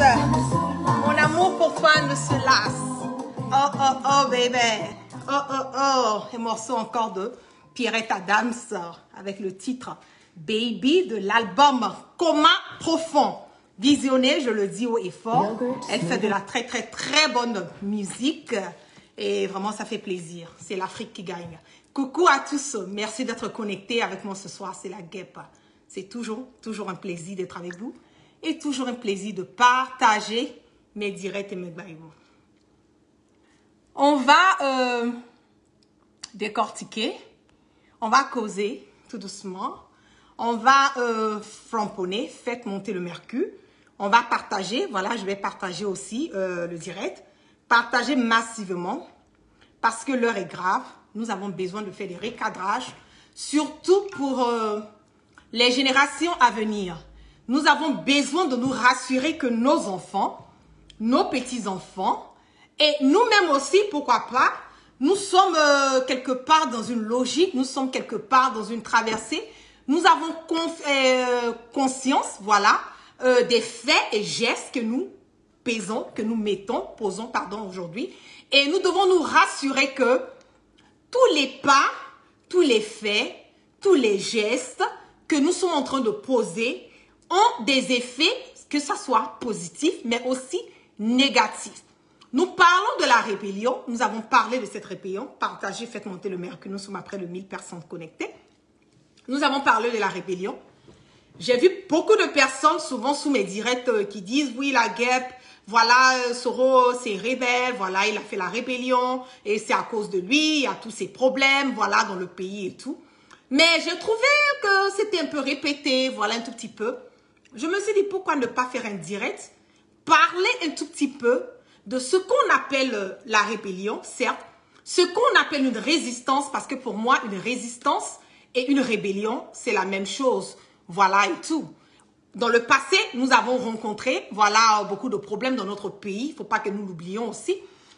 Mon amour pour toi ne se lasse. Oh, oh, oh, baby. Oh, oh, oh. Un morceau encore de Pierrette Adams avec le titre Baby de l'album Coma Profond. Visionnée, je le dis haut et fort. Elle fait de la très, très, très bonne musique. Et vraiment, ça fait plaisir. C'est l'Afrique qui gagne. Coucou à tous. Merci d'être connectés avec moi ce soir. C'est la guêpe. C'est toujours un plaisir d'être avec vous. Et toujours un plaisir de partager mes directs et mes lives. On va décortiquer. On va causer tout doucement. On va flamponner, faites monter le mercure. On va partager. Voilà, je vais partager aussi le direct. Partager massivement parce que l'heure est grave. Nous avons besoin de faire des recadrages, surtout pour les générations à venir. Nous avons besoin de nous rassurer que nos enfants, nos petits-enfants, et nous-mêmes aussi, pourquoi pas, nous sommes quelque part dans une logique, nous sommes quelque part dans une traversée. Nous avons conscience, voilà, des faits et gestes que nous posons, pardon, aujourd'hui. Et nous devons nous rassurer que tous les pas, tous les faits, tous les gestes que nous sommes en train de poser ont des effets, que ce soit positifs, mais aussi négatifs. Nous parlons de la rébellion. Nous avons parlé de cette rébellion. Partagez, faites monter le mercure. Nous sommes à près de 1000 personnes connectées. Nous avons parlé de la rébellion. J'ai vu beaucoup de personnes, souvent sous mes directs, qui disent, oui, la guêpe, voilà, Soro, c'est rebelle, voilà, il a fait la rébellion, et c'est à cause de lui, il y a tous ces problèmes, voilà, dans le pays et tout. Mais j'ai trouvé que c'était un peu répété, voilà, un tout petit peu. Je me suis dit, pourquoi ne pas faire un direct, parler un tout petit peu de ce qu'on appelle la rébellion, certes, ce qu'on appelle une résistance, parce que pour moi, une résistance et une rébellion, c'est la même chose, voilà et tout. Dans le passé, nous avons rencontré, voilà, beaucoup de problèmes dans notre pays, il ne faut pas que nous l'oublions aussi.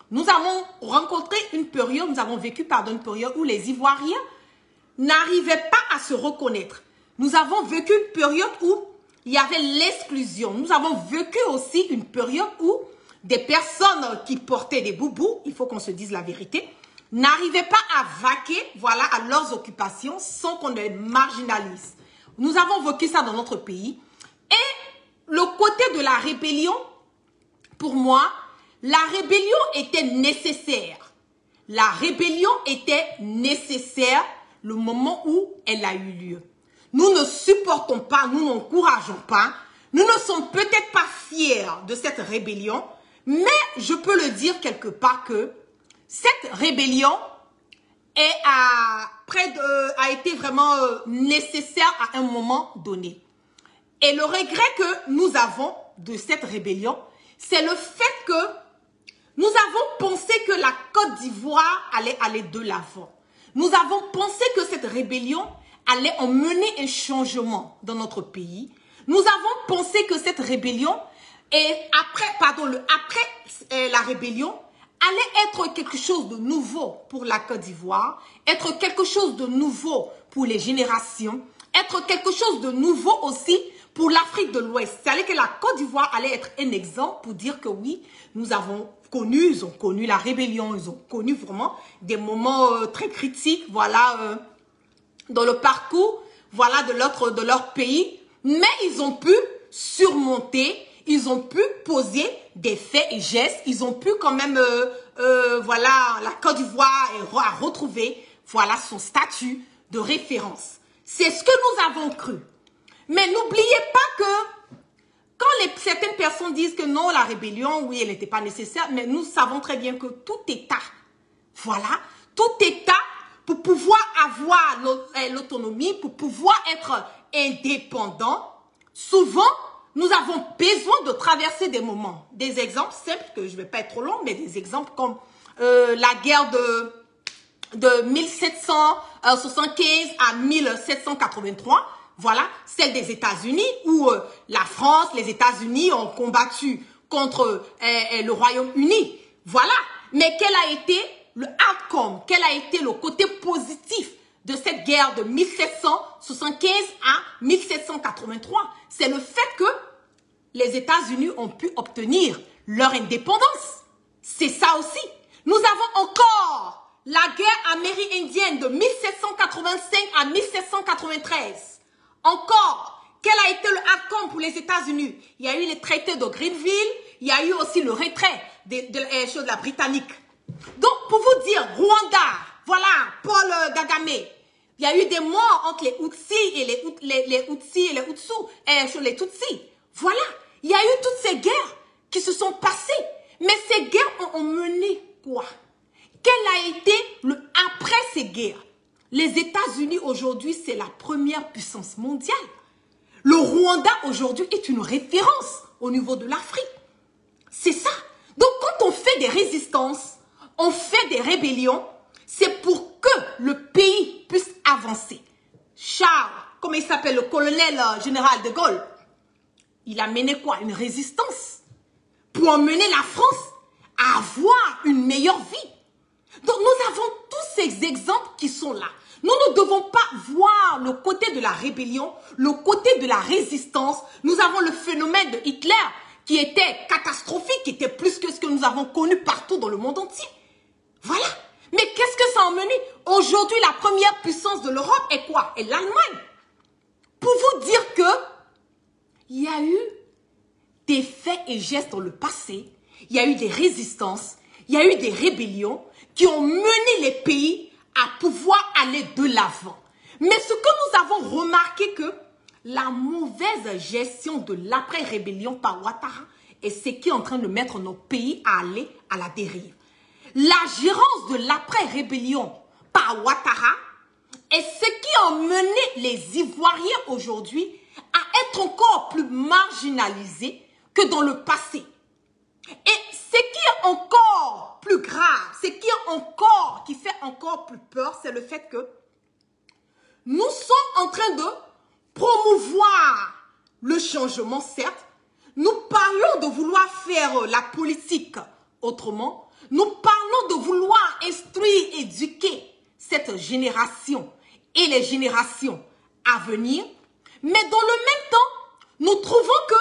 Nous avons rencontré une période, nous avons vécu par une période où les Ivoiriens n'arrivaient pas à se reconnaître. Nous avons vécu une période où il y avait l'exclusion. Nous avons vécu aussi une période où des personnes qui portaient des boubous, il faut qu'on se dise la vérité, n'arrivaient pas à vaquer, voilà, à leurs occupations sans qu'on les marginalise. Nous avons vécu ça dans notre pays. Et le côté de la rébellion, pour moi, la rébellion était nécessaire. La rébellion était nécessaire le moment où elle a eu lieu. Nous ne supportons pas, nous n'encourageons pas, nous ne sommes peut-être pas fiers de cette rébellion, mais je peux le dire quelque part que cette rébellion a été vraiment nécessaire à un moment donné. Et le regret que nous avons de cette rébellion, c'est le fait que nous avons pensé que la Côte d'Ivoire allait aller de l'avant. Nous avons pensé que cette rébellion allait emmener un changement dans notre pays. Nous avons pensé que cette rébellion, après la rébellion, allait être quelque chose de nouveau pour la Côte d'Ivoire, être quelque chose de nouveau pour les générations, être quelque chose de nouveau aussi pour l'Afrique de l'Ouest. C'est-à-dire que la Côte d'Ivoire allait être un exemple pour dire que oui, ils ont connu la rébellion, ils ont connu vraiment des moments très critiques, voilà, dans le parcours, voilà, de leur pays, mais ils ont pu surmonter, ils ont pu poser des faits et gestes, ils ont pu quand même, voilà, la Côte d'Ivoire a retrouvé, voilà, son statut de référence. C'est ce que nous avons cru. Mais n'oubliez pas que quand certaines personnes disent que non, la rébellion, oui, elle n'était pas nécessaire, mais nous savons très bien que tout État, voilà, tout État, pour pouvoir avoir l'autonomie, pour pouvoir être indépendant, souvent, nous avons besoin de traverser des moments. Des exemples simples, que je ne vais pas être trop long, mais des exemples comme la guerre de 1775 à 1783, voilà, celle des États-Unis, où la France, les États-Unis ont combattu contre le Royaume-Uni. Voilà. Mais quel a été le outcome, quel a été le côté positif de cette guerre de 1775 à 1783? C'est le fait que les États-Unis ont pu obtenir leur indépendance. C'est ça aussi. Nous avons encore la guerre amérindienne de 1785 à 1793. Encore, quel a été le outcome pour les États-Unis? Il y a eu les traités de Greenville, il y a eu aussi le retrait de la Britannique. Donc, pour vous dire, Rwanda, voilà, Paul Kagame, il y a eu des morts entre les Hutsi et les Hutsi et les Hutsus, sur les Tutsis. Voilà, il y a eu toutes ces guerres qui se sont passées. Mais ces guerres ont mené quoi? Quel a été après ces guerres? Les États-Unis aujourd'hui, c'est la première puissance mondiale. Le Rwanda aujourd'hui est une référence au niveau de l'Afrique. C'est ça. Donc quand on fait des résistances, on fait des rébellions, c'est pour que le pays puisse avancer. Charles, comment il s'appelle, le colonel général de Gaulle, il a mené quoi? Une résistance pour emmener la France à avoir une meilleure vie. Donc nous avons tous ces exemples qui sont là. Nous ne devons pas voir le côté de la rébellion, le côté de la résistance. Nous avons le phénomène de Hitler qui était catastrophique, qui était plus que ce que nous avons connu partout dans le monde entier. Voilà. Mais qu'est-ce que ça a emmené? Aujourd'hui, la première puissance de l'Europe est quoi? Est l'Allemagne. Pour vous dire que il y a eu des faits et gestes dans le passé, il y a eu des résistances, il y a eu des rébellions qui ont mené les pays à pouvoir aller de l'avant. Mais ce que nous avons remarqué que la mauvaise gestion de l'après-rébellion par Ouattara est ce qui est en train de mettre nos pays à aller à la dérive. La gérance de l'après-rébellion par Ouattara est ce qui a mené les Ivoiriens aujourd'hui à être encore plus marginalisés que dans le passé. Et ce qui est encore plus grave, ce qui fait encore plus peur, c'est le fait que nous sommes en train de promouvoir le changement, certes. Nous parlons de vouloir faire la politique autrement. Nous parlons de vouloir instruire, éduquer cette génération et les générations à venir. Mais dans le même temps, nous trouvons que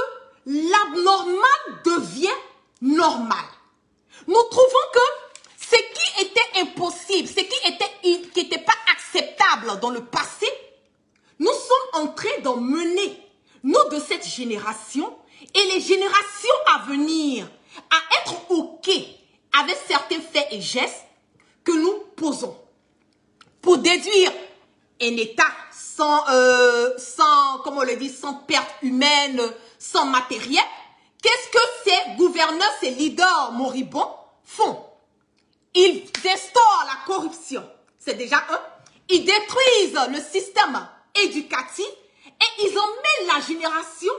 l'abnormal devient normal. Nous trouvons que ce qui était impossible, ce qui était pas acceptable dans le passé, nous sommes en train d'en mener, nous de cette génération et les générations à venir, à être OK avec certains faits et gestes que nous posons. Pour déduire un État comme on le dit, sans perte humaine, sans matériel, qu'est-ce que ces gouverneurs, ces leaders moribonds font? Ils instaurent la corruption, c'est déjà un. Ils détruisent le système éducatif et ils emmènent la génération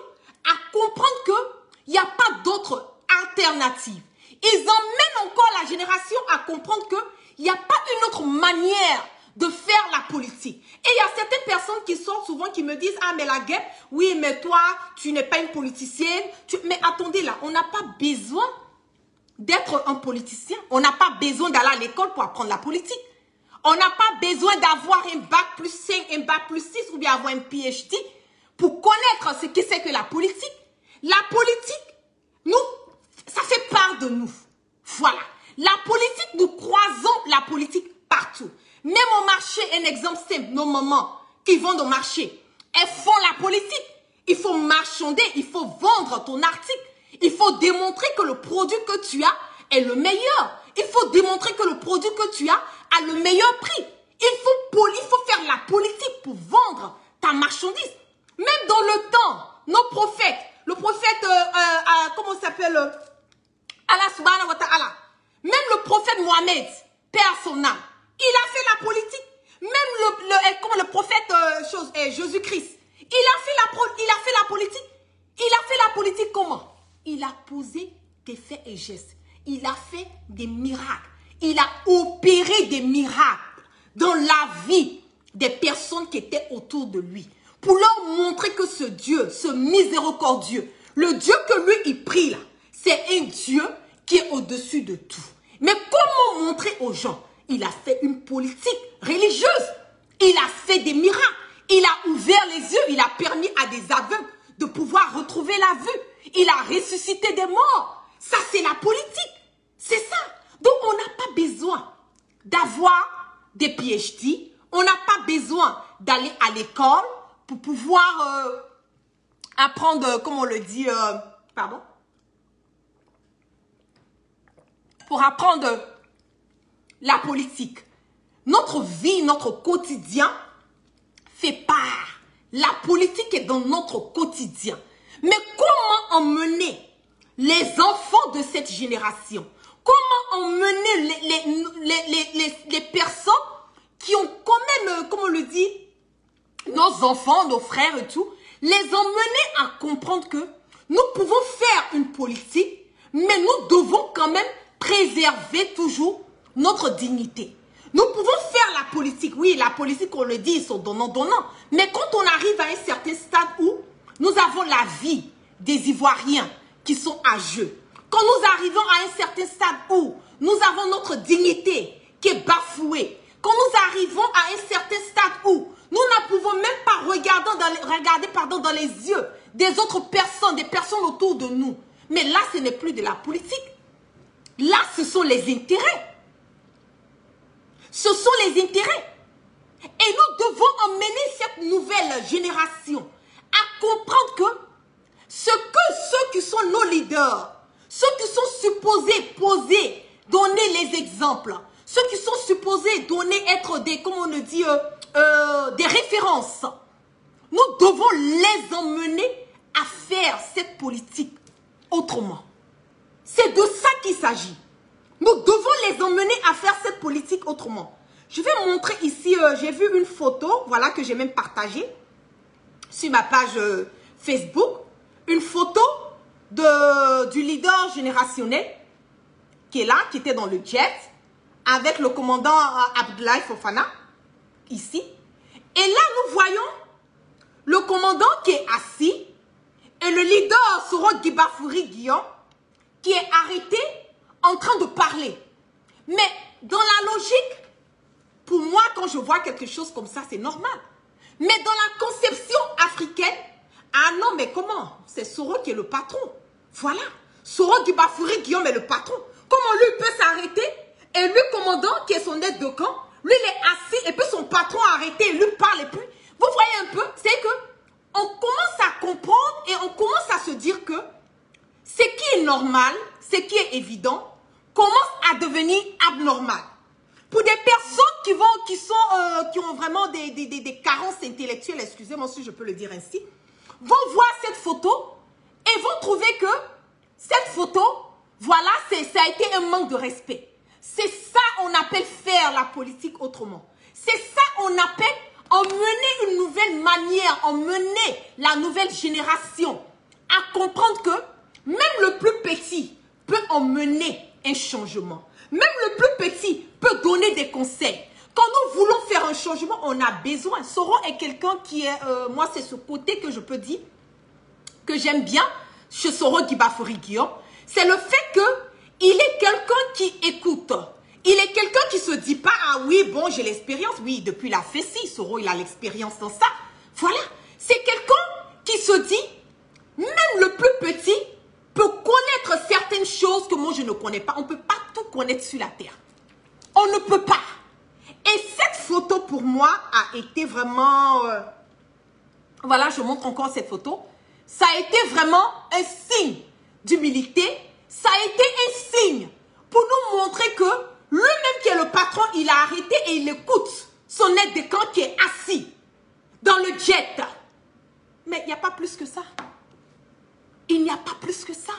à comprendre qu'il n'y a pas d'autre alternative. Ils emmènent encore la génération à comprendre qu'il n'y a pas une autre manière de faire la politique. Et il y a certaines personnes qui sortent souvent qui me disent « Ah, mais la guerre, oui, mais toi, tu n'es pas une politicienne. » Mais attendez là, on n'a pas besoin d'être un politicien. On n'a pas besoin d'aller à l'école pour apprendre la politique. On n'a pas besoin d'avoir un bac plus 5, un bac plus 6 ou bien avoir un PhD pour connaître ce que c'est que la politique. La politique, nous, ça fait part de nous. Voilà. La politique, nous croisons la politique partout. Même au marché, un exemple simple, nos mamans qui vont au marché, elles font la politique. Il faut marchander, il faut vendre ton article. Il faut démontrer que le produit que tu as est le meilleur. Il faut démontrer que le produit que tu as a le meilleur prix. Il faut faire la politique pour vendre ta marchandise. Même dans le temps, nos prophètes, le prophète, comment s'appelle, Allah subhanahu wa ta'ala, même le prophète Mohamed, père son âme, il a fait la politique. Même le prophète Jésus-Christ, il a fait la politique. Il a fait la politique comment? Il a posé des faits et gestes. Il a fait des miracles. Il a opéré des miracles dans la vie des personnes qui étaient autour de lui. Pour leur montrer que ce Dieu, ce miséricordieux, le Dieu que lui il prie là, c'est un Dieu qui est au-dessus de tout. Mais comment montrer aux gens? Il a fait une politique religieuse. Il a fait des miracles. Il a ouvert les yeux. Il a permis à des aveugles de pouvoir retrouver la vue. Il a ressuscité des morts. Ça, c'est la politique. C'est ça. Donc, on n'a pas besoin d'avoir des PhD. On n'a pas besoin d'aller à l'école pour pouvoir apprendre, comme on le dit, pardon, pour apprendre la politique. Notre vie, notre quotidien fait part. La politique est dans notre quotidien. Mais comment emmener les enfants de cette génération? Comment emmener les personnes qui ont quand même, comme on le dit, nos enfants, nos frères et tout, les emmener à comprendre que nous pouvons faire une politique, mais nous devons quand même préserver toujours notre dignité. Nous pouvons faire la politique. Oui, la politique, on le dit, ils sont donnant. Mais quand on arrive à un certain stade où nous avons la vie des Ivoiriens qui sont à jeu, quand nous arrivons à un certain stade où nous avons notre dignité qui est bafouée, quand nous arrivons à un certain stade où nous ne pouvons même pas regarder dans les yeux des autres personnes, des personnes autour de nous. Mais là, ce n'est plus de la politique. Là, ce sont les intérêts. Ce sont les intérêts. Et nous devons emmener cette nouvelle génération à comprendre que ceux qui sont nos leaders, ceux qui sont supposés poser, donner les exemples, ceux qui sont supposés être des, comme on le dit, des références, nous devons les emmener à faire cette politique autrement. C'est de ça qu'il s'agit. Nous devons les emmener à faire cette politique autrement. Je vais montrer ici, j'ai vu une photo, voilà, que j'ai même partagée sur ma page Facebook. Une photo du leader générationnel qui est là, qui était dans le jet, avec le commandant Abdoulaye Fofana, ici. Et là, nous voyons le commandant qui est assis et le leader Soro Guibafouri Guillaume qui est arrêté en train de parler. Mais dans la logique, pour moi, quand je vois quelque chose comme ça, c'est normal. Mais dans la conception africaine, ah non, mais comment? C'est Soro qui est le patron. Voilà. Soro Guibafouri Guillaume est le patron. Comment lui peut s'arrêter? Et lui, commandant, qui est son aide de camp, lui, il est assis et puis son patron a arrêté et lui parle et puis... Vous voyez un peu? C'est que on commence à comprendre et on commence à se dire que ce qui est normal, ce qui est évident, commence à devenir abnormal. Pour des personnes qui ont vraiment des carences intellectuelles, excusez-moi si je peux le dire ainsi, vont voir cette photo et vont trouver que cette photo, voilà, ça a été un manque de respect. C'est ça on appelle faire la politique autrement. C'est ça on appelle emmener une nouvelle manière, emmener la nouvelle génération à comprendre que même le plus petit peut emmener un changement. Même le plus petit peut donner des conseils. Quand nous voulons faire un changement, on a besoin. Soro est quelqu'un qui est... moi, c'est ce côté que je peux dire que j'aime bien chez Soro Guibafouri Guillaume. C'est le fait qu'il est quelqu'un qui écoute. Il est quelqu'un qui se dit pas, ah oui, bon, j'ai l'expérience. Oui, depuis la FECI, Soro, il a l'expérience dans ça. Voilà. C'est quelqu'un qui se dit, même le plus petit peut connaître certaines choses que moi, je ne connais pas. On ne peut pas tout connaître sur la terre. On ne peut pas. Et cette photo, pour moi, a été vraiment... voilà, je montre encore cette photo. Ça a été vraiment un signe d'humilité. Ça a été un signe pour nous montrer que lui-même qui est le patron, il a arrêté et il écoute son aide de camp qui est assis dans le jet. Mais il n'y a pas plus que ça. Il n'y a pas plus que ça.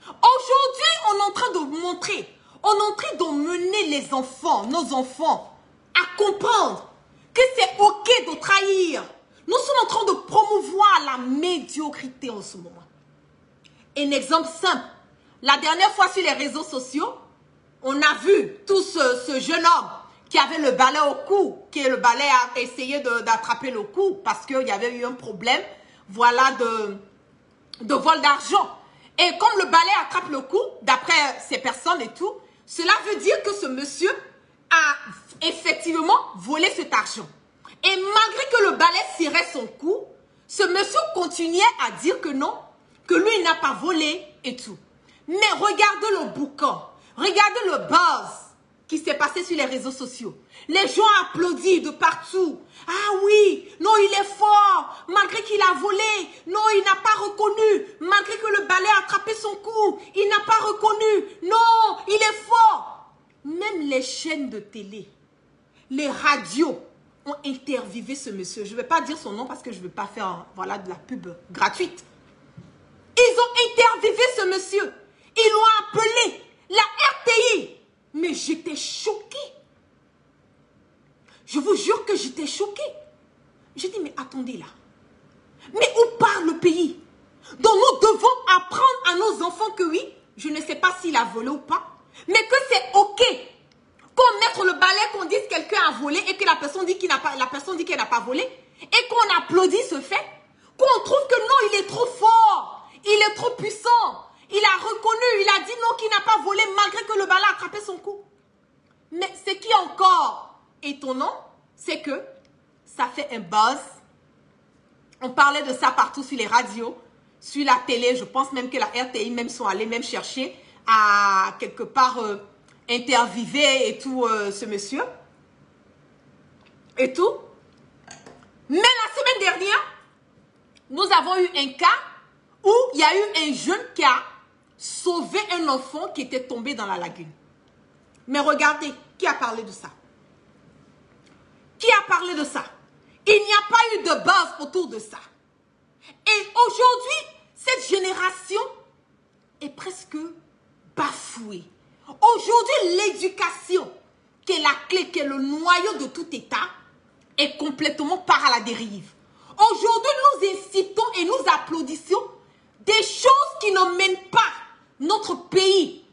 Aujourd'hui, on est en train de montrer, on est en train d'emmener les enfants, nos enfants, à comprendre que c'est OK de trahir. Nous sommes en train de promouvoir la médiocrité en ce moment. Un exemple simple. La dernière fois sur les réseaux sociaux, on a vu tout ce jeune homme qui avait le balai au cou, qui le balai a essayé d'attraper le cou parce qu'il y avait eu un problème, voilà, de vol d'argent. Et comme le balai attrape le cou, d'après ces personnes et tout, cela veut dire que ce monsieur a effectivement volé cet argent. Et malgré que le balai cirait son cou, ce monsieur continuait à dire que non, que lui n'a pas volé et tout. Mais regardez le boucan, regardez le buzz qui s'est passé sur les réseaux sociaux. Les gens applaudissent de partout. Ah oui, non, il est fort, malgré qu'il a volé. Non, il n'a pas reconnu, malgré que le balai a attrapé son cou. Il n'a pas reconnu. Non, il est fort. Même les chaînes de télé, les radios ont interviewé ce monsieur. Je ne vais pas dire son nom parce que je ne veux pas faire voilà, de la pub gratuite. Ils ont interviewé ce monsieur. Ils l'ont appelé la RTI. Mais j'étais choquée. Je vous jure que j'étais choquée. J'ai dit, mais attendez là. Mais où part le pays? Donc nous devons apprendre à nos enfants que oui, je ne sais pas s'il a volé ou pas, mais que c'est ok qu'on mette le balai, qu'on dise quelqu'un a volé et que la personne dit qu'elle n'a pas volé et qu'on applaudit ce fait, qu'on trouve que non, il est trop fort, il est trop puissant. Il a reconnu, il a dit non qu'il n'a pas volé malgré que le balai a attrapé son cou. Mais ce qui est encore étonnant, c'est que ça fait un buzz. On parlait de ça partout sur les radios, sur la télé. Je pense même que la RTI même sont allés même chercher à quelque part interviewer et tout ce monsieur. Et tout. Mais la semaine dernière, nous avons eu un cas où il y a eu un jeune qui a sauvé un enfant qui était tombé dans la lagune. Mais regardez, qui a parlé de ça? Qui a parlé de ça? Il n'y a pas eu de buzz autour de ça. Et aujourd'hui, cette génération est presque bafouée. Aujourd'hui, l'éducation, qui est la clé, qui est le noyau de tout État, est complètement par à la dérive. Aujourd'hui, nous incitons et nous applaudissons des choses qui ne mènent pas notre pays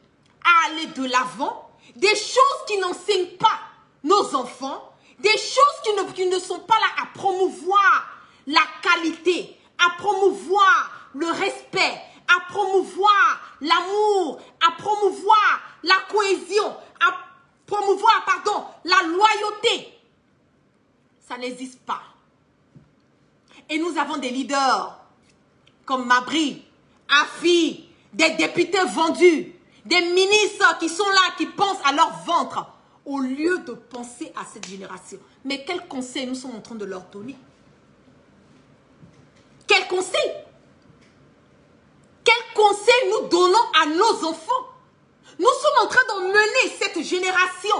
à aller de l'avant, des choses qui n'enseignent pas nos enfants, des choses qui ne sont pas là à promouvoir la qualité, à promouvoir le respect, à promouvoir l'amour, à promouvoir la cohésion, à promouvoir, pardon, la loyauté. Ça n'existe pas. Et nous avons des leaders comme Mabry, Afi, des députés vendus, des ministres qui sont là, qui pensent à leur ventre, au lieu de penser à cette génération. Mais quel conseil nous sommes en train de leur donner? Quel conseil? Quel conseil nous donnons à nos enfants? Nous sommes en train d'emmener cette génération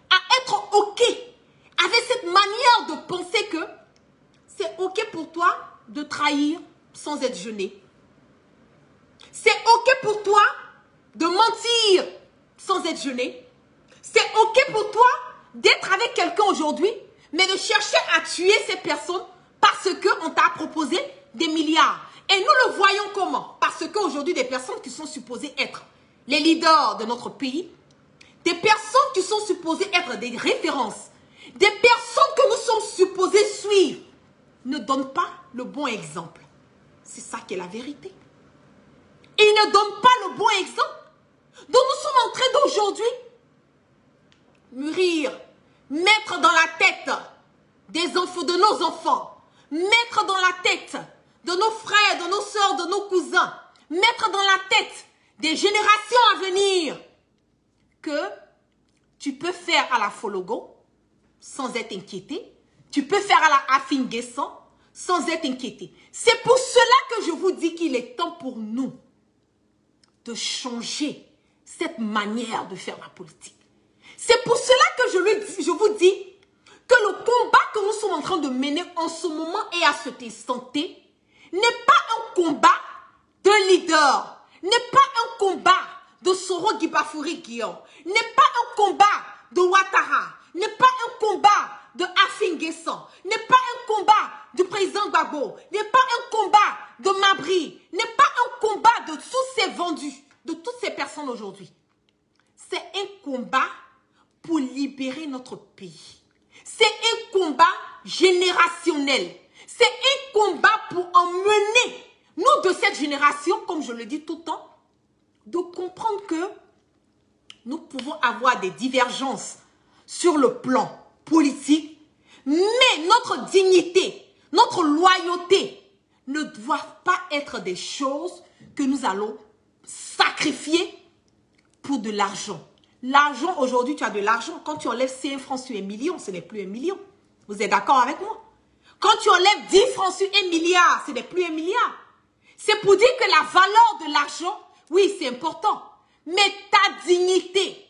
à être OK avec cette manière de penser que c'est OK pour toi de trahir sans être gêné. C'est OK pour toi de mentir sans être gêné. C'est OK pour toi d'être avec quelqu'un aujourd'hui, mais de chercher à tuer cette personne parce qu'on t'a proposé des milliards. Et nous le voyons comment? Parce qu'aujourd'hui, des personnes qui sont supposées être les leaders de notre pays, des personnes qui sont supposées être des références, des personnes que nous sommes supposés suivre, ne donnent pas le bon exemple. C'est ça qui est la vérité. Ils ne donnent pas le bon exemple. Donc nous sommes en train d'aujourd'hui mûrir, mettre dans la tête des enfants, de nos enfants, mettre dans la tête de nos frères, de nos soeurs, de nos cousins, mettre dans la tête des générations à venir que tu peux faire à la Fologo sans être inquiété, tu peux faire à la Afin-Guessan sans être inquiété. C'est pour cela que je vous dis qu'il est temps pour nous de changer cette manière de faire la politique. C'est pour cela que je vous dis que le combat que nous sommes en train de mener en ce moment et à cet instant T n'est pas un combat de leader, n'est pas un combat de Soro Gibafuri Guillaume, n'est pas un combat de Ouattara, n'est pas un combat de Afin Guessan, n'est pas un combat du président Gbagbo, n'est pas un combat de Mabry, n'est pas un combat de tous ces vendus, de toutes ces personnes aujourd'hui. C'est un combat pour libérer notre pays. C'est un combat générationnel. C'est un combat pour emmener, nous de cette génération, comme je le dis tout le temps, de comprendre que nous pouvons avoir des divergences sur le plan politique, mais notre dignité, notre loyauté ne doivent pas être des choses que nous allons sacrifier pour de l'argent. L'argent, aujourd'hui, tu as de l'argent. Quand tu enlèves 5 francs sur 1 million, ce n'est plus 1 million. Vous êtes d'accord avec moi? Quand tu enlèves 10 francs sur 1 milliard, ce n'est plus 1 milliard. C'est pour dire que la valeur de l'argent, oui, c'est important. Mais ta dignité,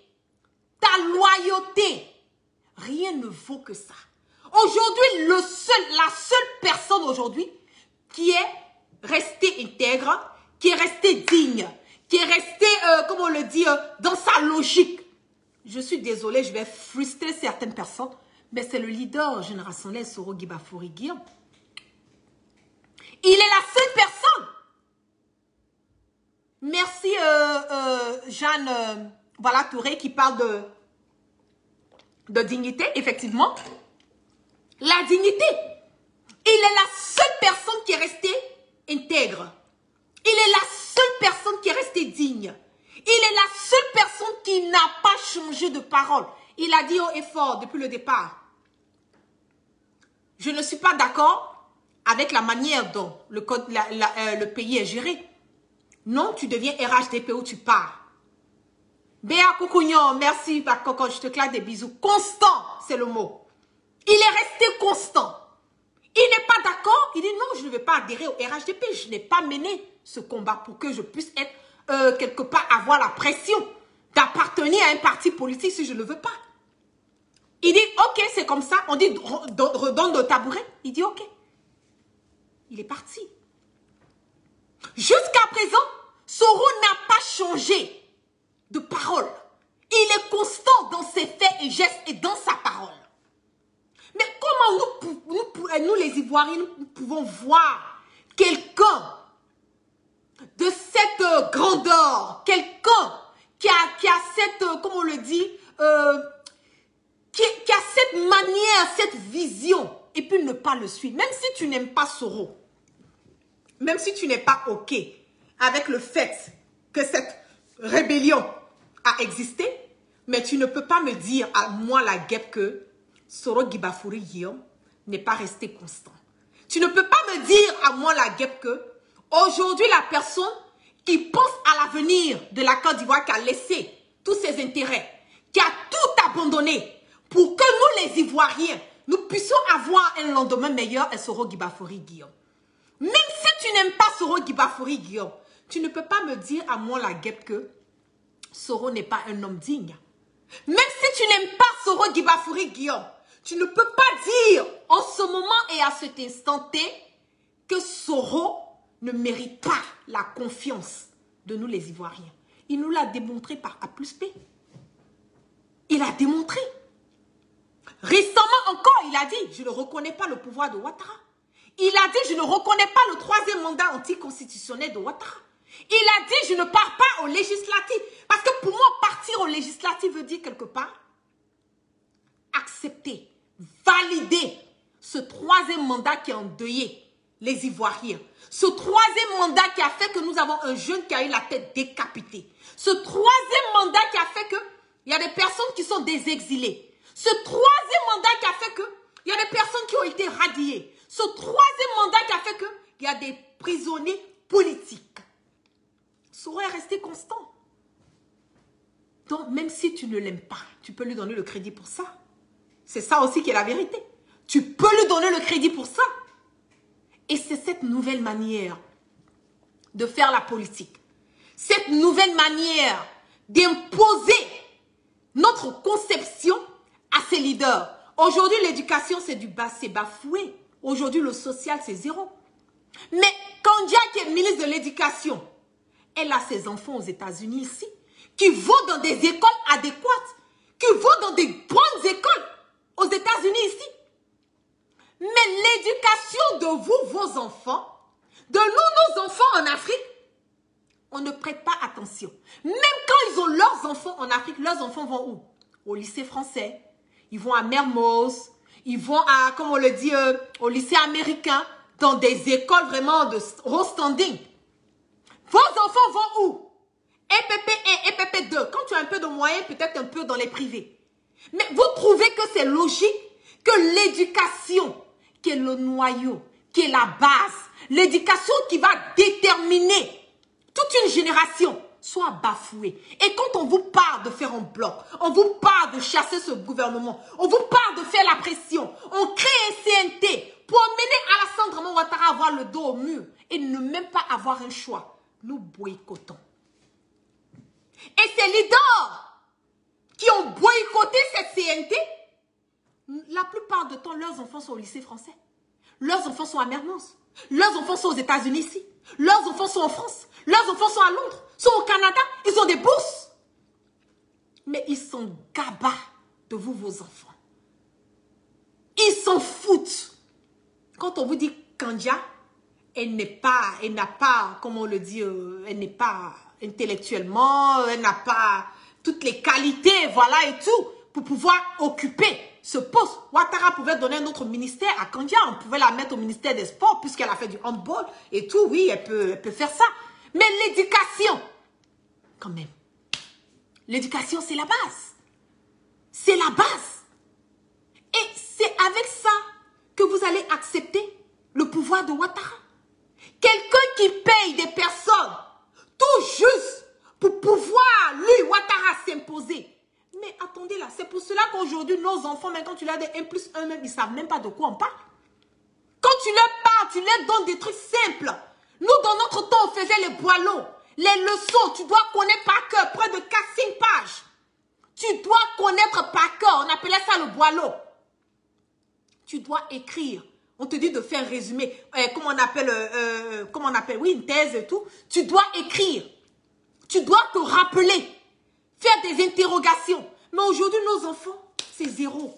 ta loyauté, rien ne vaut que ça. Aujourd'hui, la seule personne aujourd'hui qui est restée intègre, qui est restée digne, qui est restée, comme on le dit, dans sa logique. Je suis désolée, je vais frustrer certaines personnes, mais c'est le leader générationnel Soro Guibafouri Guillaume. Il est la seule personne. Merci Jeanne voilà, Touré qui parle de dignité, effectivement. La dignité. Il est la seule personne qui est restée intègre. Il est la seule personne qui est restée digne. Il est la seule personne qui n'a pas changé de parole. Il a dit haut et fort depuis le départ. Je ne suis pas d'accord avec la manière dont le pays est géré. Non, tu deviens RHDP où tu pars. Béa Koukouignon, merci, Coco, je te claque des bisous. Constant, c'est le mot. Il est resté constant. Il n'est pas d'accord. Il dit non, je ne vais pas adhérer au RHDP. Je n'ai pas mené ce combat pour que je puisse être quelque part, avoir la pression d'appartenir à un parti politique si je ne le veux pas. Il dit ok, c'est comme ça. On dit redonne le tabouret. Il dit ok. Il est parti. Jusqu'à présent, Soro n'a pas changé de parole. Il est constant dans ses faits et gestes et dans sa parole. Mais comment nous les Ivoiriens, nous pouvons voir quelqu'un de cette grandeur, quelqu'un qui a cette, comment on le dit, qui a cette manière, cette vision, et puis ne pas le suivre. Même si tu n'aimes pas Soro, même si tu n'es pas OK avec le fait que cette rébellion a existé, mais tu ne peux pas me dire à moi la guêpe que Soro Guibafouri Guillaume n'est pas resté constant. Tu ne peux pas me dire à moi la guêpe que aujourd'hui la personne qui pense à l'avenir de la Côte d'Ivoire, qui a laissé tous ses intérêts, qui a tout abandonné pour que nous les Ivoiriens, nous puissions avoir un lendemain meilleur, est Soro Guibafouri Guillaume. Même si tu n'aimes pas Soro Guibafouri Guillaume, tu ne peux pas me dire à moi la guêpe que Soro n'est pas un homme digne. Même si tu n'aimes pas Soro Guibafouri Guillaume, tu ne peux pas dire en ce moment et à cet instant T que Soro ne mérite pas la confiance de nous les Ivoiriens. Il nous l'a démontré par A plus B. Il a démontré. Récemment encore, il a dit, je ne reconnais pas le pouvoir de Ouattara. Il a dit, je ne reconnais pas le 3e mandat anticonstitutionnel de Ouattara. Il a dit, je ne pars pas aux législatives. Parce que pour moi, partir aux législatives veut dire quelque part accepter, valider ce 3e mandat qui a endeuillé les Ivoiriens. Ce 3e mandat qui a fait que nous avons un jeune qui a eu la tête décapitée. Ce 3e mandat qui a fait que il y a des personnes qui sont des exilés. Ce 3e mandat qui a fait que il y a des personnes qui ont été radiées. Ce 3e mandat qui a fait que il y a des prisonniers politiques. Soro est resté constant. Donc, même si tu ne l'aimes pas, tu peux lui donner le crédit pour ça. C'est ça aussi qui est la vérité. Tu peux lui donner le crédit pour ça. Et c'est cette nouvelle manière de faire la politique. Cette nouvelle manière d'imposer notre conception à ses leaders. Aujourd'hui, l'éducation, c'est bafoué. Aujourd'hui, le social, c'est zéro. Mais Kandia, qui est ministre de l'Éducation, elle a ses enfants aux États-Unis ici, qui vont dans des écoles adéquates, qui vont dans des bonnes écoles aux États-Unis ici. Mais l'éducation de vous, vos enfants, de nous, nos enfants en Afrique, on ne prête pas attention. Même quand ils ont leurs enfants en Afrique, leurs enfants vont où? Au lycée français. Ils vont à Mermoz. Ils vont à, comme on le dit, au lycée américain, dans des écoles vraiment de haut standing. Vos enfants vont où? EPP1, EPP2. Quand tu as un peu de moyens, peut-être un peu dans les privés. Mais vous trouvez que c'est logique que l'éducation, qui est le noyau, qui est la base, l'éducation qui va déterminer toute toute une génération soit bafouée. Et quand on vous parle de faire un bloc, on vous parle de chasser ce gouvernement, on vous parle de faire la pression, on crée un CNT pour mener Alassane Draman Ouattara à avoir le dos au mur et ne même pas avoir un choix. Nous boycottons. Et ces leaders qui ont boycotté cette CNT, la plupart du temps, leurs enfants sont au lycée français. Leurs enfants sont à Mermoz. Leurs enfants sont aux États-Unis ici. Leurs enfants sont en France. Leurs enfants sont à Londres. Sont au Canada. Ils ont des bourses. Mais ils sont gabas de vous, vos enfants. Ils s'en foutent. Quand on vous dit Kandia, elle n'a pas, comment on le dit, elle n'est pas intellectuellement, elle n'a pas toutes les qualités, voilà et tout, pour pouvoir occuper ce poste. Ouattara pouvait donner un autre ministère à Kandia, on pouvait la mettre au ministère des Sports, puisqu'elle a fait du handball et tout, oui, elle peut faire ça. Mais l'éducation, quand même, l'éducation, c'est la base. C'est la base. Et c'est avec ça que vous allez accepter le pouvoir de Ouattara. Quelqu'un qui paye des personnes tout juste pour pouvoir, lui, Ouattara, s'imposer. Mais attendez là, c'est pour cela qu'aujourd'hui, nos enfants, même quand tu leur dis 1+1, même, ils ne savent même pas de quoi on parle. Quand tu leur parles, tu leur donnes des trucs simples. Nous, dans notre temps, on faisait les boileaux, les leçons. Tu dois connaître par cœur, près de 4-5 pages. Tu dois connaître par cœur. On appelait ça le boileau. Tu dois écrire. On te dit de faire un résumé. Comment on appelle, oui, une thèse et tout. Tu dois écrire. Tu dois te rappeler. Faire des interrogations. Mais aujourd'hui, nos enfants, c'est zéro.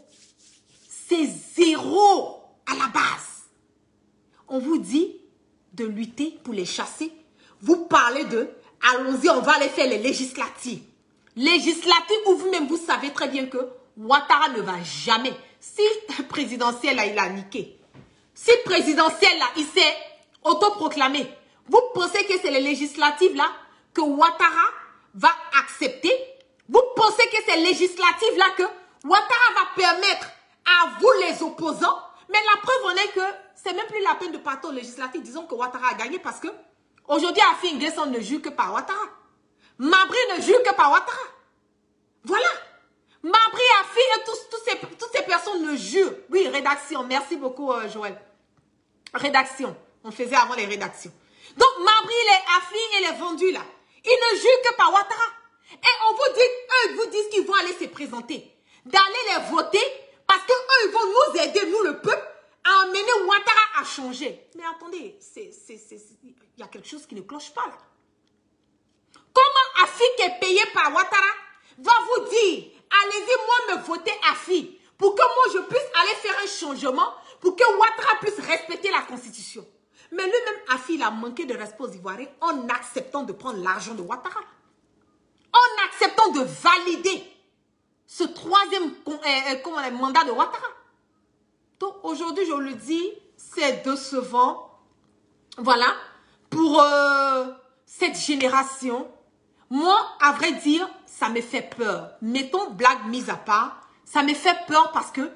C'est zéro à la base. On vous dit de lutter pour les chasser. Vous parlez de, allons-y, on va aller faire les législatives. Législatives où vous-même, vous savez très bien que Ouattara ne va jamais. Si présidentiel, là, il a niqué. Si présidentiel, là, il s'est autoproclamé. Vous pensez que c'est les législatives, là, que Ouattara va accepter? Vous pensez que c'est législative là que Ouattara va permettre à vous les opposants? Mais la preuve en est que c'est même plus la peine de partir aux législatives. Disons que Ouattara a gagné parce que aujourd'hui, Afi N'Guessan ne jure que par Ouattara. Mabri ne jure que par Ouattara. Voilà. Mabri, Afi et toutes ces personnes ne jurent. Oui, rédaction. Merci beaucoup, Joël. Rédaction. On faisait avant les rédactions. Donc, Mabri, les Afi et les vendus là, ils ne jurent que par Ouattara. Et on vous dit, eux, ils vous disent qu'ils vont aller se présenter, d'aller les voter, parce qu'eux, ils vont nous aider, nous, le peuple, à emmener Ouattara à changer. Mais attendez, il y a quelque chose qui ne cloche pas là. Comment Afi qui est payé par Ouattara va vous dire, allez-y, moi, me voter Afi, pour que moi, je puisse aller faire un changement, pour que Ouattara puisse respecter la Constitution. Mais lui-même, Afi, il a manqué de respect aux Ivoiriens en acceptant de prendre l'argent de Ouattara. En acceptant de valider ce troisième mandat de Ouattara. Donc aujourd'hui, je le dis, c'est décevant. Voilà, pour cette génération. Moi, à vrai dire, ça me fait peur. Mettons blague mise à part, ça me fait peur parce que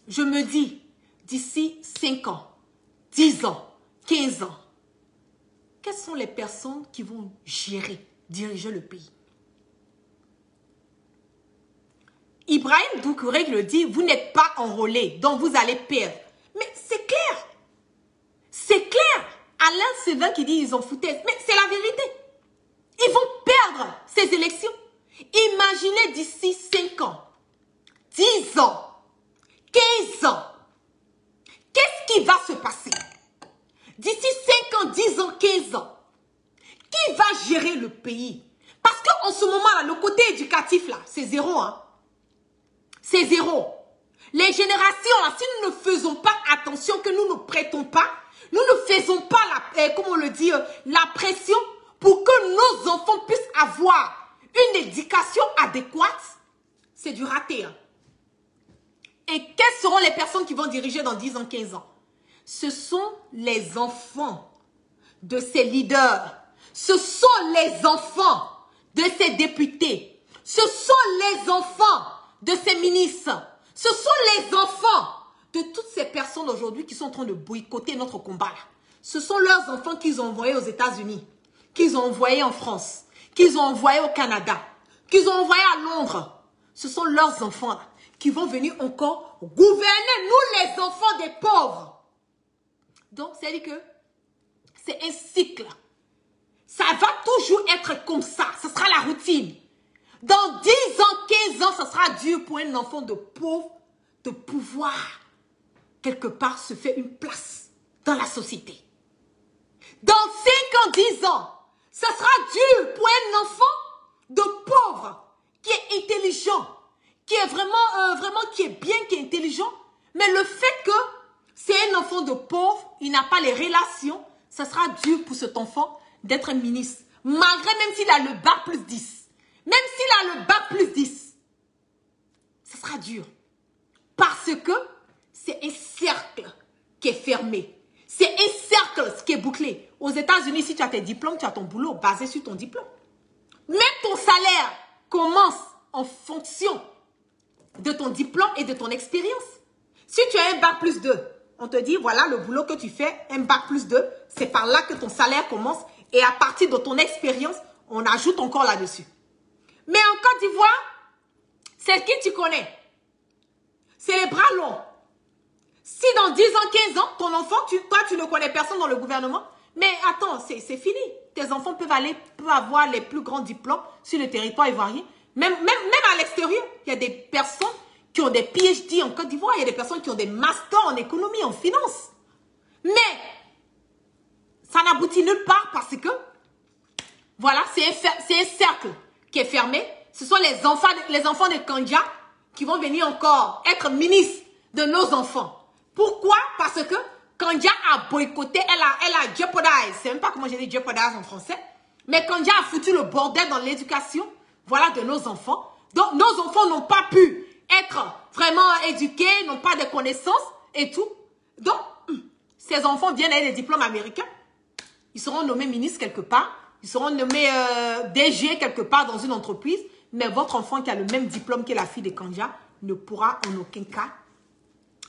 je me dis, d'ici 5 ans, 10 ans, 15 ans, quelles sont les personnes qui vont diriger le pays? Ibrahim Doucouré le dit, vous n'êtes pas enrôlé, donc vous allez perdre. Mais c'est clair. C'est clair. Alain Sévin qui dit ils ont foutaise. Mais c'est la vérité. Ils vont perdre ces élections. Imaginez d'ici 5 ans, 10 ans, 15 ans. Qu'est-ce qui va se passer? D'ici 5 ans, 10 ans, 15 ans. Qui va gérer le pays? Parce qu'en ce moment-là, le côté éducatif, là, c'est zéro, hein. C'est zéro. Les générations, là, si nous ne faisons pas attention, que nous ne prêtons pas, nous ne faisons pas, comment on le dit, la pression pour que nos enfants puissent avoir une éducation adéquate, c'est du raté. Hein. Et quelles seront les personnes qui vont diriger dans 10 ans, 15 ans? Ce sont les enfants de ces leaders. Ce sont les enfants de ces députés. Ce sont les enfants de ces ministres. Ce sont les enfants de toutes ces personnes aujourd'hui qui sont en train de boycotter notre combat. Ce sont leurs enfants qu'ils ont envoyés aux États-Unis, qu'ils ont envoyés en France, qu'ils ont envoyés au Canada, qu'ils ont envoyés à Londres, ce sont leurs enfants là, qui vont venir encore gouverner, nous les enfants des pauvres. Donc, c'est-à-dire que c'est un cycle. Ça va toujours être comme ça. Ce sera la routine. Dans 10 ans, 15 ans, ça sera dur pour un enfant de pauvre de pouvoir, quelque part, se faire une place dans la société. Dans 5 ans, 10 ans, ça sera dur pour un enfant de pauvre qui est intelligent, qui est vraiment qui est bien, qui est intelligent. Mais le fait que c'est un enfant de pauvre, il n'a pas les relations, ça sera dur pour cet enfant d'être un ministre. Malgré même s'il a le bac plus 10. Même s'il a le bac plus 10. Ça sera dur. Parce que c'est un cercle qui est fermé. C'est un cercle qui est bouclé. Aux États-Unis, si tu as tes diplômes, tu as ton boulot basé sur ton diplôme. Même ton salaire commence en fonction de ton diplôme et de ton expérience. Si tu as un bac plus 2, on te dit, voilà le boulot que tu fais, un bac plus 2, c'est par là que ton salaire commence. Et à partir de ton expérience, on ajoute encore là-dessus. Mais en Côte d'Ivoire, c'est qui tu connais? C'est les bras longs. Si dans 10 ans, 15 ans, ton enfant, toi, tu ne connais personne dans le gouvernement, mais attends, c'est fini. Tes enfants peuvent avoir les plus grands diplômes sur le territoire ivoirien. Même à l'extérieur, il y a des personnes qui ont des PhD en Côte d'Ivoire, il y a des personnes qui ont des masters en économie, en finance. Mais ça n'aboutit nulle part parce que, voilà, c'est un cercle qui est fermé. Ce sont les enfants de Kandja qui vont venir encore être ministres de nos enfants. Pourquoi? Parce que Kandja a boycotté, elle a jeopardized, c'est même pas comment j'ai dit jeopardize en français, mais Kandja a foutu le bordel dans l'éducation, voilà, de nos enfants. Donc, nos enfants n'ont pas pu être vraiment éduqués, n'ont pas de connaissances et tout. Donc, ces enfants viennent avec des diplômes américains. Ils seront nommés ministres quelque part. Ils seront nommés DG quelque part dans une entreprise. Mais votre enfant qui a le même diplôme que la fille de Kandja ne pourra en aucun cas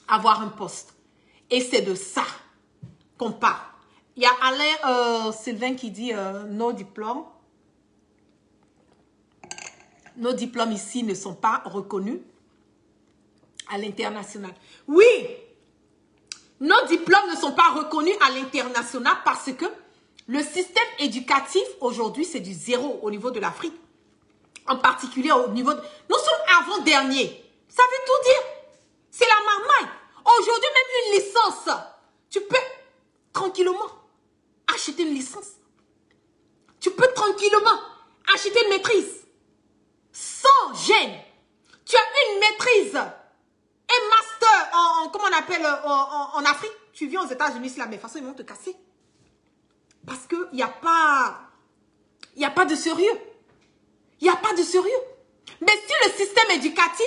avoir un poste. Et c'est de ça qu'on parle. Il y a Alain Sylvain qui dit nos diplômes ici ne sont pas reconnus à l'international. Oui, nos diplômes ne sont pas reconnus à l'international parce que le système éducatif aujourd'hui, c'est du zéro au niveau de l'Afrique. En particulier au niveau de... Nous sommes avant-dernier. Ça veut tout dire. C'est la marmaille. Aujourd'hui, même une licence, tu peux tranquillement acheter une licence. Tu peux tranquillement acheter une maîtrise. Sans gêne. Tu as une maîtrise, un master comment on appelle, en Afrique. Tu viens aux États-Unis, c'est la même façon, ils vont te casser. Parce qu'il n'y a pas de sérieux. Il n'y a pas de sérieux. Mais si le système éducatif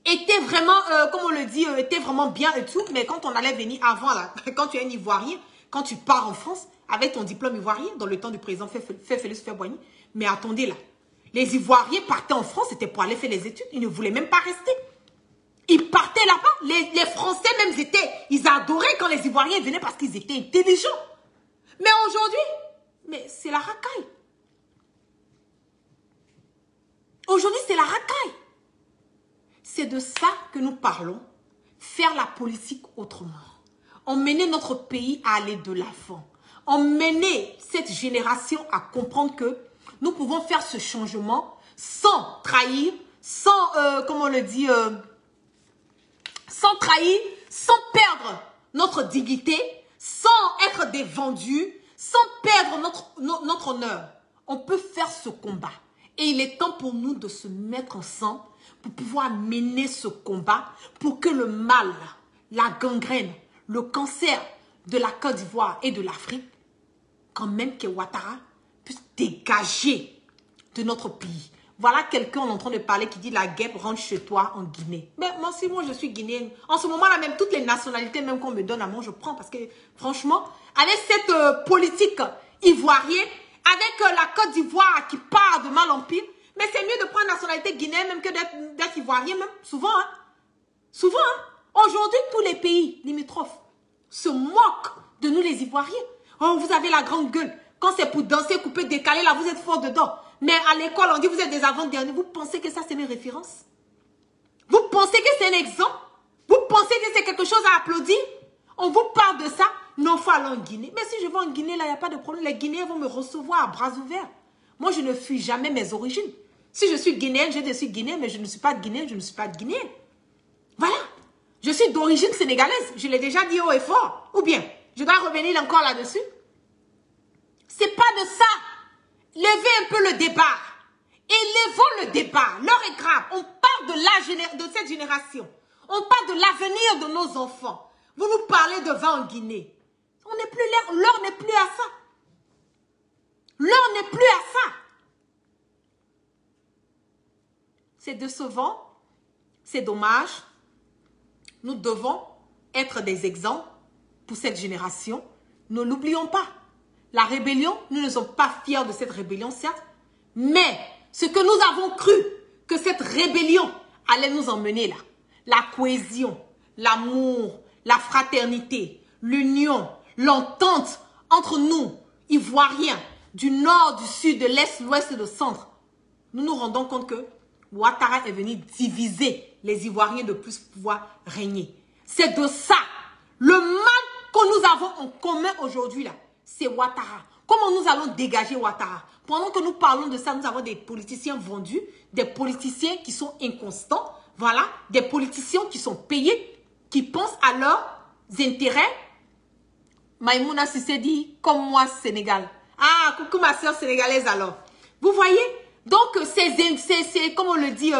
était vraiment, comme on le dit, était vraiment bien et tout, mais quand on allait venir avant, là, quand tu es un Ivoirien, quand tu pars en France, avec ton diplôme ivoirien, dans le temps du président Félix Houphouët-Boigny, mais attendez là, les Ivoiriens partaient en France, c'était pour aller faire les études, ils ne voulaient même pas rester. Ils partaient là-bas, les Français même, ils adoraient quand les Ivoiriens venaient parce qu'ils étaient intelligents. Mais aujourd'hui, mais c'est la racaille. Aujourd'hui, c'est la racaille. C'est de ça que nous parlons. Faire la politique autrement. Emmener notre pays à aller de l'avant. Emmener cette génération à comprendre que nous pouvons faire ce changement sans trahir, sans, comment on le dit, sans trahir, sans perdre notre dignité, sans être des vendus, sans perdre notre honneur. On peut faire ce combat. Et il est temps pour nous de se mettre ensemble pour pouvoir mener ce combat pour que le mal, la gangrène, le cancer de la Côte d'Ivoire et de l'Afrique, quand même que Ouattara puisse dégager de notre pays. Voilà quelqu'un en train de parler qui dit la guêpe rentre chez toi en Guinée. Mais moi aussi, moi je suis guinéenne. En ce moment-là, même toutes les nationalités même qu'on me donne à moi, je prends parce que franchement, avec cette politique ivoirienne, avec la Côte d'Ivoire qui part de mal en pire, mais c'est mieux de prendre la nationalité guinéenne même que d'être ivoirien même, souvent. Hein? Souvent, hein? Aujourd'hui, tous les pays limitrophes se moquent de nous les Ivoiriens. Oh, vous avez la grande gueule. Quand c'est pour danser, couper, décaler, là, vous êtes fort dedans. Mais à l'école, on dit vous êtes des avant-derniers. Vous pensez que ça, c'est une référence? Vous pensez que c'est un exemple? Vous pensez que c'est quelque chose à applaudir? On vous parle de ça? Non, il faut aller en Guinée. Mais si je vais en Guinée, là, il n'y a pas de problème. Les Guinéens vont me recevoir à bras ouverts. Moi, je ne fuis jamais mes origines. Si je suis guinéenne, je suis guinéenne, mais je ne suis pas guinéenne, je ne suis pas guinéenne. Voilà. Je suis d'origine sénégalaise. Je l'ai déjà dit haut et fort. Ou bien, je dois revenir encore là-dessus. C'est pas de ça. Levez un peu le débat. Élevons le débat. L'heure est grave. On parle de cette génération. On parle de l'avenir de nos enfants. Vous nous parlez de vin en Guinée. On n'est plus là. L'heure n'est plus à ça. L'heure n'est plus à ça. C'est décevant. C'est dommage. Nous devons être des exemples pour cette génération. Ne l'oublions pas. La rébellion, nous ne sommes pas fiers de cette rébellion, certes. Mais ce que nous avons cru que cette rébellion allait nous emmener là, la cohésion, l'amour, la fraternité, l'union, l'entente entre nous, Ivoiriens, du nord, du sud, de l'est, l'ouest et du centre, nous nous rendons compte que Ouattara est venu diviser les Ivoiriens de plus pouvoir régner. C'est de ça. Le mal que nous avons en commun aujourd'hui là, c'est Ouattara. Comment nous allons dégager Ouattara? Pendant que nous parlons de ça, nous avons des politiciens vendus, des politiciens qui sont inconstants, voilà, des politiciens qui sont payés, qui pensent à leurs intérêts. Maïmouna Sissé dit, comme moi, Sénégal. Ah, coucou ma soeur sénégalaise alors. Vous voyez? Donc, comme on le dit,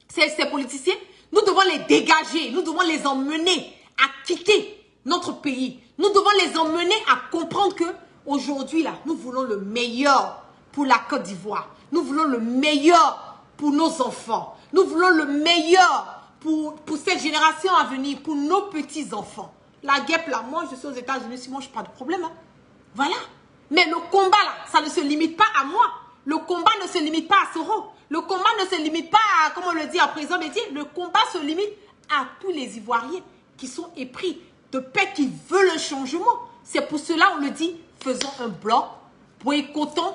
ces politiciens, nous devons les dégager, nous devons les emmener à quitter notre pays. Nous devons les emmener à comprendre que aujourd'hui, là, nous voulons le meilleur pour la Côte d'Ivoire. Nous voulons le meilleur pour nos enfants. Nous voulons le meilleur pour cette génération à venir, pour nos petits-enfants. La guêpe, là, moi, je suis aux États-Unis, si moi, je n'ai pas de problème. Hein. Voilà. Mais le combat, là, ça ne se limite pas à moi. Le combat ne se limite pas à Soro. Le combat ne se limite pas à, comme on le dit, à Président Bédier. Le combat se limite à tous les Ivoiriens qui sont épris de paix, qui veulent un changement. C'est pour cela on le dit, faisons un bloc, boycottons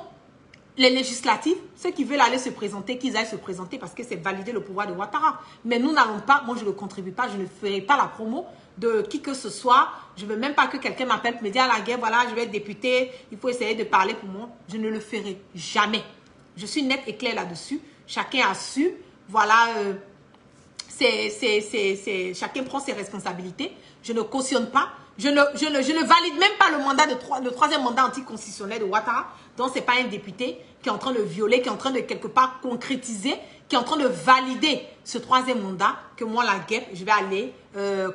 les législatives. Ceux qui veulent aller se présenter, qu'ils aillent se présenter parce que c'est valider le pouvoir de Ouattara. Mais nous n'allons pas, moi je ne contribue pas, je ne ferai pas la promo de qui que ce soit. Je ne veux même pas que quelqu'un m'appelle pour me dire à la guerre, voilà, je vais être député, il faut essayer de parler pour moi. Je ne le ferai jamais. Je suis nette et claire là-dessus. Chacun a su, voilà, chacun prend ses responsabilités. Je ne cautionne pas. Je ne valide même pas le troisième mandat anticonstitutionnel de Ouattara. Donc, ce n'est pas un député qui est en train de violer, qui est en train de quelque part concrétiser, qui est en train de valider ce troisième mandat que moi, la guêpe, je vais aller,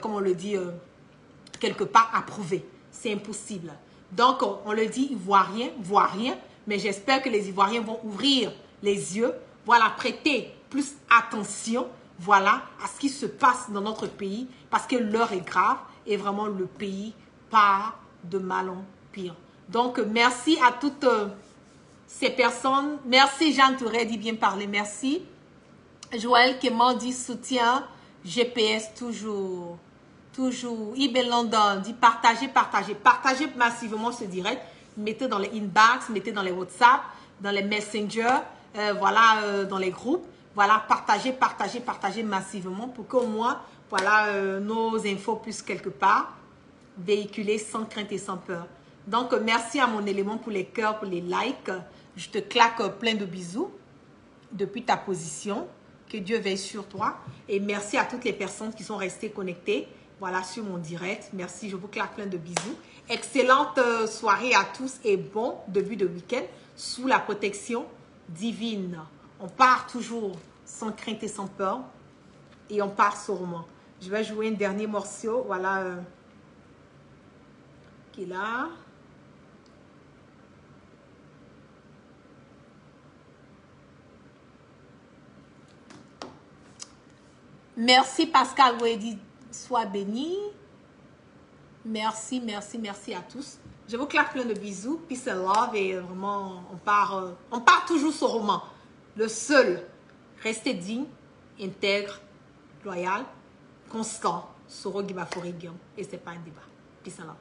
comme on le dit, quelque part approuver. C'est impossible. Donc, on le dit, Ivoiriens, voient rien, mais j'espère que les Ivoiriens vont ouvrir les yeux, voilà, prêter plus attention, voilà, à ce qui se passe dans notre pays, parce que l'heure est grave et vraiment le pays part de mal en pire. Donc, merci à toutes ces personnes. Merci Jean Touré, dit bien parler, merci. Joël Kéman dit soutien, GPS toujours. Toujours. Ibn London dit partagez, partagez. Partagez massivement ce direct. Mettez dans les inbox, mettez dans les WhatsApp, dans les messengers, voilà, dans les groupes. Voilà, partagez, partagez, partagez massivement pour qu'au moins, voilà, nos infos puissent quelque part véhiculer sans crainte et sans peur. Donc, merci à mon élément pour les cœurs, pour les likes. Je te claque plein de bisous depuis ta position. Que Dieu veille sur toi. Et merci à toutes les personnes qui sont restées connectées. Voilà, sur mon direct. Merci, je vous claque plein de bisous. Excellente soirée à tous et bon début de week-end sous la protection divine. On part toujours sans crainte et sans peur. Et on part sûrement. Je vais jouer un dernier morceau. Voilà. Qui est là. Merci Pascal Wedi. Sois béni. Merci, merci, merci à tous. Je vous claque plein de bisous. Peace and love. Et vraiment, on part toujours sur roman. Le seul. Restez digne, intègre, loyal, constant. Soro Gibafori Guillaume. Et c'est pas un débat. Peace and love.